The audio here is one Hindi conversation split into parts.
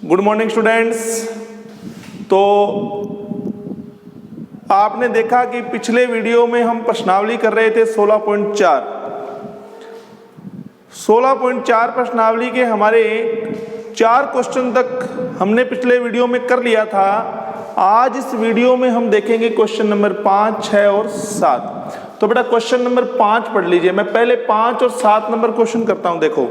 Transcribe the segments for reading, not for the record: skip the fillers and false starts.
Good morning students. तो आपने देखा कि पिछले वीडियो में हम प्रश्नावली कर रहे थे 16.4 प्रश्नावली के हमारे 4 क्वेश्चन तक हमने पिछले वीडियो में कर लिया था। आज इस वीडियो में हम देखेंगे क्वेश्चन नंबर 5, 6 और 7। तो बेटा क्वेश्चन नंबर 5 पढ़ लीजिए। मैं पहले 5 और 7 नंबर क्वेश्चन करता हूं। देखो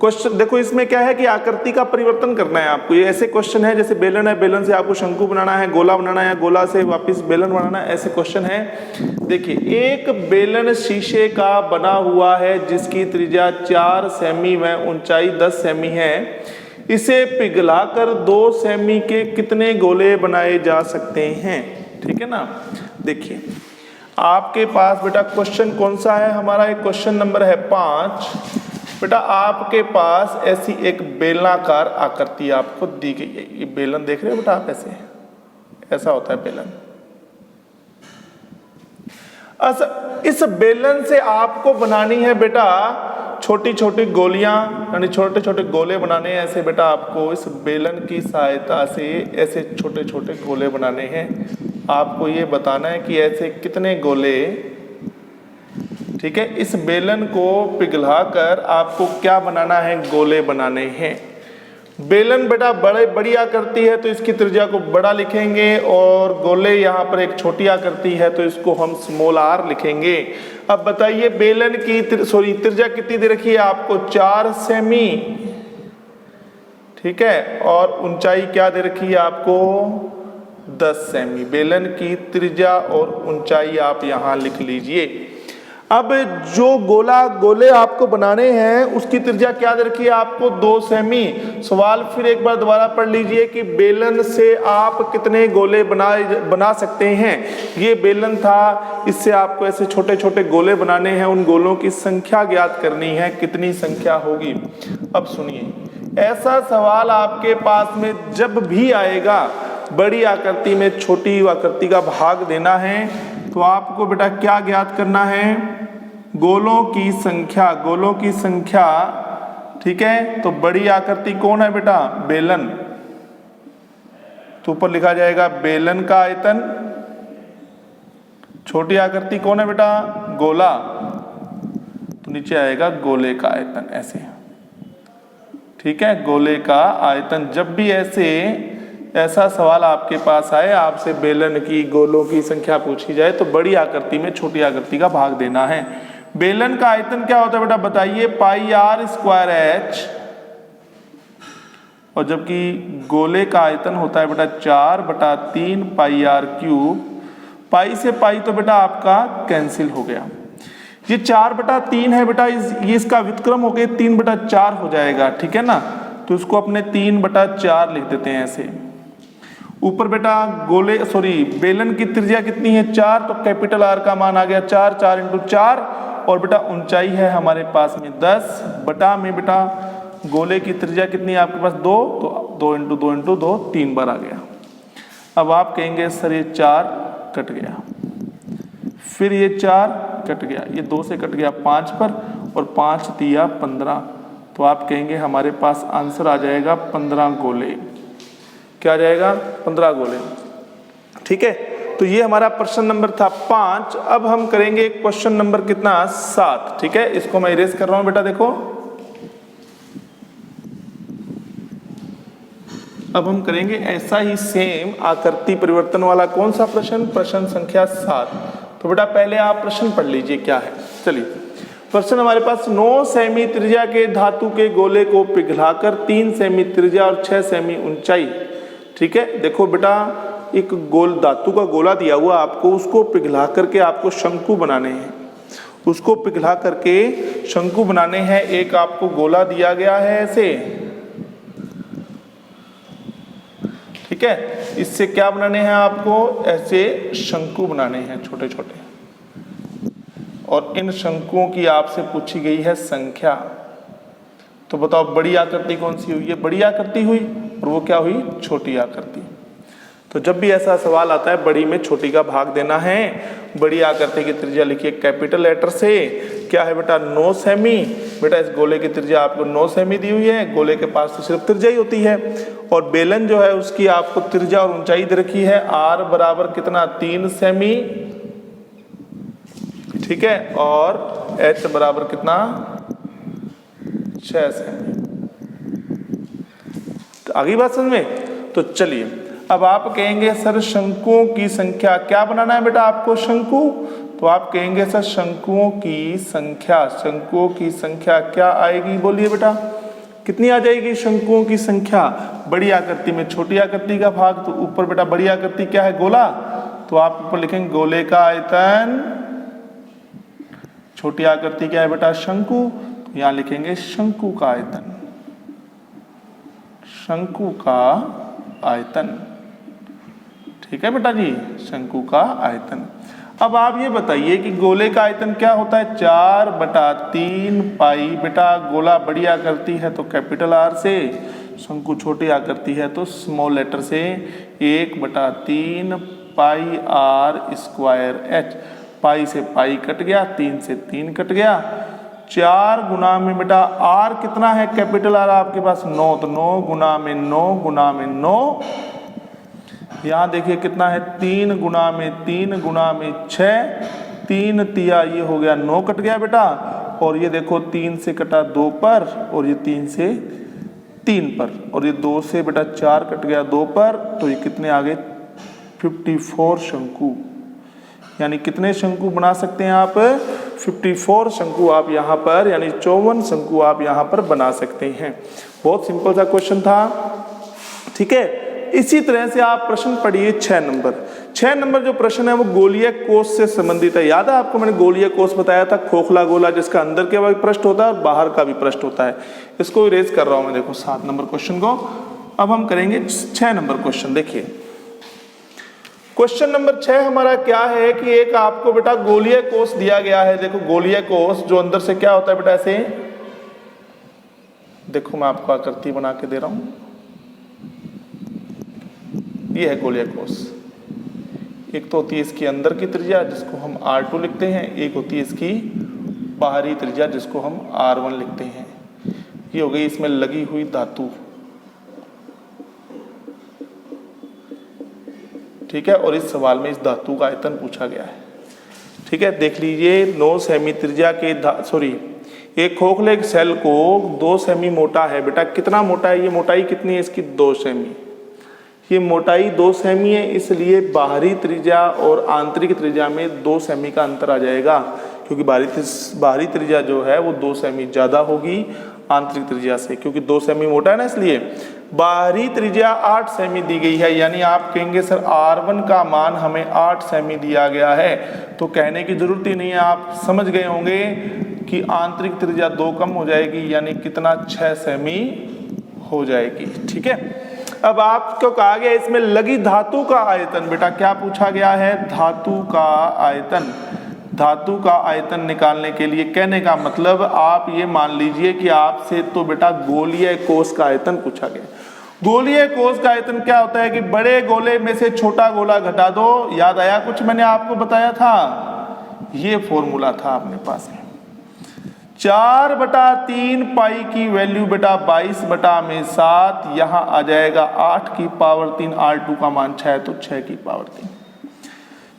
क्वेश्चन, देखो इसमें क्या है कि आकृति का परिवर्तन करना है आपको। ये ऐसे क्वेश्चन है जैसे बेलन है, बेलन से आपको शंकु बनाना है, गोला बनाना है, गोला से वापस बेलन बनाना है, ऐसे क्वेश्चन है। देखिए एक बेलन शीशे का बना हुआ है जिसकी त्रिज्या 4 सेमी व ऊंचाई 10 सेमी है। इसे पिघलाकर 2 सेमी के कितने गोले बनाए जा सकते हैं? ठीक है ना। देखिए आपके पास बेटा क्वेश्चन कौन सा है हमारा? एक क्वेश्चन नंबर है 5। बेटा आपके पास ऐसी एक बेलनाकार आकृति आपको दी गई है। ये बेलन देख रहे हो बेटा आप? ऐसा होता है बेलन। अच्छा, इस बेलन से आपको बनानी है बेटा छोटी छोटी गोलियां, यानी छोटे छोटे गोले बनाने हैं। ऐसे बेटा आपको इस बेलन की सहायता से ऐसे छोटे छोटे गोले बनाने हैं। आपको ये बताना है कि ऐसे कितने गोले, ठीक है, इस बेलन को पिघलाकर आपको क्या बनाना है? गोले बनाने हैं। बेलन बेटा बड़ी आकृति है तो इसकी त्रिज्या को बड़ा लिखेंगे, और गोले यहाँ पर एक छोटी आकृति है तो इसको हम स्मॉल r लिखेंगे। अब बताइए बेलन की त्रिज्या कितनी दे रखी है आपको? 4 सेमी, ठीक है, और ऊंचाई क्या दे रखी है आपको? 10 सेमी। बेलन की त्रिज्या और ऊंचाई आप यहाँ लिख लीजिए। अब जो गोले आपको बनाने हैं उसकी त्रिज्या क्या दे रखी है आपको? 2 सेमी। सवाल फिर एक बार दोबारा पढ़ लीजिए कि बेलन से आप कितने गोले बना सकते हैं। ये बेलन था, इससे आपको ऐसे छोटे छोटे गोले बनाने हैं। उन गोलों की संख्या ज्ञात करनी है, कितनी संख्या होगी। अब सुनिए, ऐसा सवाल आपके पास में जब भी आएगा, बड़ी आकृति में छोटी आकृति का भाग देना है, तो आपको बेटा क्या ज्ञात करना है? गोलों की संख्या, ठीक है। तो बड़ी आकृति कौन है बेटा? बेलन। तो ऊपर लिखा जाएगा बेलन का आयतन। छोटी आकृति कौन है बेटा? गोला। तो नीचे आएगा गोले का आयतन, ऐसे, ठीक है, गोले का आयतन। जब भी ऐसा सवाल आपके पास आए, आपसे बेलन की गोलों की संख्या पूछी जाए, तो बड़ी आकृति में छोटी आकृति का भाग देना है। बेलन का आयतन क्या होता है बेटा? बताइए। पाई r स्क्वायर h, और जबकि गोले का आयतन होता है बेटा 4/3 पाई r क्यूब। पाई से पाई तो बेटा आपका कैंसिल हो गया। ये 4/3 है बेटा, ये इसका व्युत्क्रम हो गया 3/4 हो जाएगा, ठीक है ना। तो इसको अपने 3/4 लिख देते हैं ऐसे। ऊपर बेटा बेलन की त्रिज्या कितनी है? 4, तो कैपिटल R का मान आ गया 4, 4 × 4, और बेटा ऊंचाई है हमारे पास में 10 बटा में बेटा गोले की त्रिज्या कितनी है आपके पास? 2, तो 2 × 2 × 2 3 बार आ गया। अब आप कहेंगे सर ये 4 कट गया, फिर ये 4 कट गया, ये 2 से कट गया 5 पर, और 5 दिया 15। तो आप कहेंगे हमारे पास आंसर आ जाएगा 15 गोले। क्या आ जाएगा? 15 गोले, ठीक है। तो ये हमारा प्रश्न नंबर था 5। अब हम करेंगे क्वेश्चन नंबर कितना? 7, ठीक है। इसको मैं इरेज कर रहा हूं बेटा, देखो। अब हम करेंगे ऐसा ही सेम आकृति परिवर्तन वाला कौन सा प्रश्न? प्रश्न संख्या 7। तो बेटा पहले आप प्रश्न पढ़ लीजिए क्या है। चलिए, प्रश्न हमारे पास 9 सेमी त्रिज्या के धातु के गोले को पिघलाकर 3 सेमी त्रिज्या और 6 सेमी ऊंचाई, ठीक है। देखो बेटा एक धातु का गोला दिया हुआ आपको, उसको पिघला करके आपको शंकु बनाने हैं। उसको पिघला करके शंकु बनाने हैं। एक आपको गोला दिया गया है ऐसे, ठीक है। इससे क्या बनाने हैं आपको? ऐसे शंकु बनाने हैं छोटे छोटे, और इन शंकुओं की आपसे पूछी गई है संख्या। तो बताओ बड़ी आकृति कौन सी हुई? ये बड़ी आकृति हुई, और वो क्या हुई? छोटी आकृति। तो जब भी ऐसा सवाल आता है, बड़ी में छोटी का भाग देना है। बड़ी आकृति की त्रिज्या लिखिए कैपिटल लेटर से, क्या है बेटा 9 सेमी। बेटा इस गोले की त्रिज्या आपको 9 सेमी दी हुई है, गोले के पास तो सिर्फ त्रिज्या ही होती है। और बेलन जो है उसकी आपको त्रिज्या और ऊंचाई दे रखी है, r बराबर कितना 3 सेमी, ठीक है, और h बराबर कितना 6 सेमी। तो आगे बात समझ में। तो चलिए अब आप कहेंगे सर शंकुओं की संख्या क्या बनाना है बेटा आपको शंकु, तो आप कहेंगे सर शंकुओं की संख्या क्या आएगी, बोलिए बेटा कितनी आ जाएगी शंकुओं की संख्या। बड़ी आकृति में छोटी आकृति का भाग, तो ऊपर बेटा बड़ी आकृति क्या है गोला, तो आप ऊपर लिखेंगे गोले का आयतन, छोटी आकृति क्या है बेटा शंकु, तो यहां लिखेंगे शंकु का आयतन, शंकु का आयतन, ठीक है बेटा जी, शंकु का आयतन। अब आप ये बताइए कि गोले का आयतन क्या होता है 4/3 पाई। बेटा गोला बड़ी आकृति है तो कैपिटल R से, शंकु छोटी आकृति है तो स्मॉल लेटर से 1/3 पाई R स्क्वायर H। पाई से पाई कट गया, 3 से 3 कट गया, 4 गुना में बेटा R कितना है कैपिटल R आपके पास 9, तो 9 गुना में 9 गुना में 9, यहाँ देखिए कितना है 3 गुना में 3 गुना में 6, 3 तिया ये हो गया 9 कट गया बेटा, और ये देखो 3 से कटा 2 पर, और ये 3 से 3 पर, और ये 2 से बेटा 4 कट गया 2 पर, तो ये कितने आ गए 54 शंकु। यानी कितने शंकु बना सकते हैं आप 54 शंकु आप यहाँ पर, यानी 54 शंकु आप यहाँ पर बना सकते हैं। बहुत सिंपल सा क्वेश्चन था, ठीक है। इसी तरह से आप प्रश्न पढ़िए 6 नंबर। 6 नंबर जो प्रश्न है वो गोलीय कोष से संबंधित है। याद है आपको मैंने गोलीय कोष बताया था, खोखला गोला जिसका अंदर के भी पृष्ठ होता है और बाहर का भी पृष्ठ होता है। इसको इरेज कर रहा हूं मैं, देखो 7 नंबर क्वेश्चन को। अब हम करेंगे 6 नंबर क्वेश्चन। देखिए क्वेश्चन नंबर 6 हमारा क्या है कि एक आपको बेटा गोलीय कोष दिया गया है। देखो गोलीय कोष जो अंदर से क्या होता है बेटा, ऐसे देखो मैं आपको आकृति बना के दे रहा हूं, ये है गोलीय कोष। एक तो होती है इसकी अंदर की त्रिज्या जिसको हम R2 लिखते हैं, एक होती है इसकी बाहरी त्रिज्या जिसको हम R1 लिखते हैं। ये हो गई इसमें लगी हुई धातु, ठीक है, और इस सवाल में इस धातु का आयतन पूछा गया है, ठीक है। देख लीजिए 9 सेमी त्रिज्या के एक खोखले सेल को 2 सेमी मोटा है। बेटा कितना मोटा है, ये मोटाई कितनी है इसकी 2 सेमी, ये मोटाई 2 सेमी है, इसलिए बाहरी त्रिज्या और आंतरिक त्रिज्या में 2 सेमी का अंतर आ जाएगा, क्योंकि बाहरी त्रिज्या जो है वो 2 सेमी ज़्यादा होगी आंतरिक त्रिज्या से, क्योंकि 2 सेमी मोटा है ना, इसलिए बाहरी त्रिज्या 8 सेमी दी गई है। यानी आप कहेंगे सर R1 का मान हमें 8 सेमी दिया गया है, तो कहने की जरूरत ही नहीं है, आप समझ गए होंगे कि आंतरिक त्रिज्या 2 कम हो जाएगी, यानी कितना 6 सेमी हो जाएगी, ठीक है। अब आपको कहा गया इसमें लगी धातु का आयतन। बेटा क्या पूछा गया है, धातु का आयतन। धातु का आयतन निकालने के लिए कहने का मतलब आप ये मान लीजिए कि आपसे तो बेटा गोलीय कोष का आयतन पूछा गया। गोलीय कोष का आयतन क्या होता है कि बड़े गोले में से छोटा गोला घटा दो। याद आया कुछ मैंने आपको बताया था, ये फॉर्मूला था अपने पास में। 4/3 पाई की वैल्यू बेटा 22/7, यहाँ आ जाएगा 8 की पावर 3, R2 का मान 6 है तो 6 की पावर 3।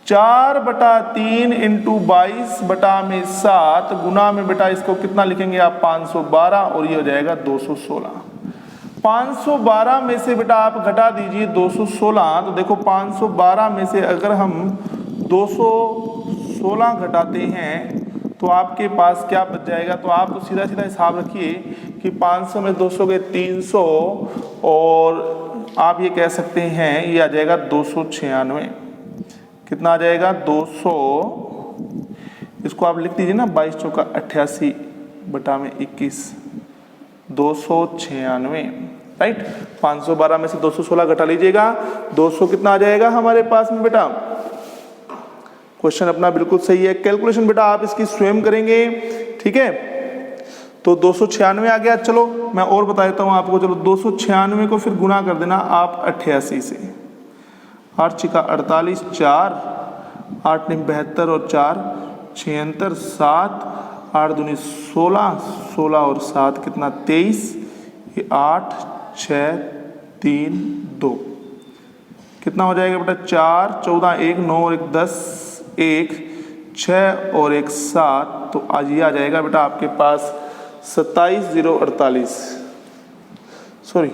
4/3 इंटू 22/7 गुना में बेटा इसको कितना लिखेंगे आप 512, और ये हो जाएगा 216। 512 में से बेटा आप घटा दीजिए 216, तो देखो 512 में से अगर हम 216 घटाते हैं तो आपके पास क्या बच जाएगा, तो आप तो सीधा सीधा हिसाब रखिए कि 500 में 200 गए 300, और आप ये कह सकते हैं ये आ जाएगा 296। कितना आ जाएगा 200, इसको आप लिख दीजिए ना 22 चौका 88 बटा में 21, 296, राइट। 512 में से 216 घटा लीजिएगा, 200 कितना आ जाएगा हमारे पास में बेटा। क्वेश्चन अपना बिल्कुल सही है, कैलकुलेशन बेटा आप इसकी स्वयं करेंगे, ठीक है। तो 296 आ गया। चलो मैं और बता देता हूँ आपको, चलो 296 को फिर गुना कर देना आप 88 से, 8 छिका 48, 4 8 9 72 और 4 76, 7 8 दूनी 16, 16 और 7 कितना 23, ये 8, 6, 3, 2 कितना हो जाएगा बेटा 4, 14, 1, 9 और 1 10, 1, 6 और 1 7, तो आज ये आ जाएगा बेटा आपके पास 27,048, सॉरी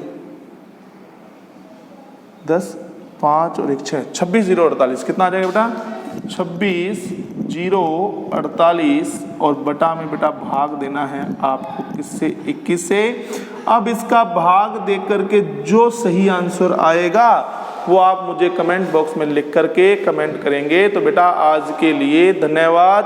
10, 5 और 1 6, 26,048 कितना आ जाएगा बेटा 26,048 और बटा में बेटा भाग देना है आपको किससे 21 से। अब इसका भाग दे करके जो सही आंसर आएगा वो आप मुझे कमेंट बॉक्स में लिख करके कमेंट करेंगे। तो बेटा आज के लिए धन्यवाद।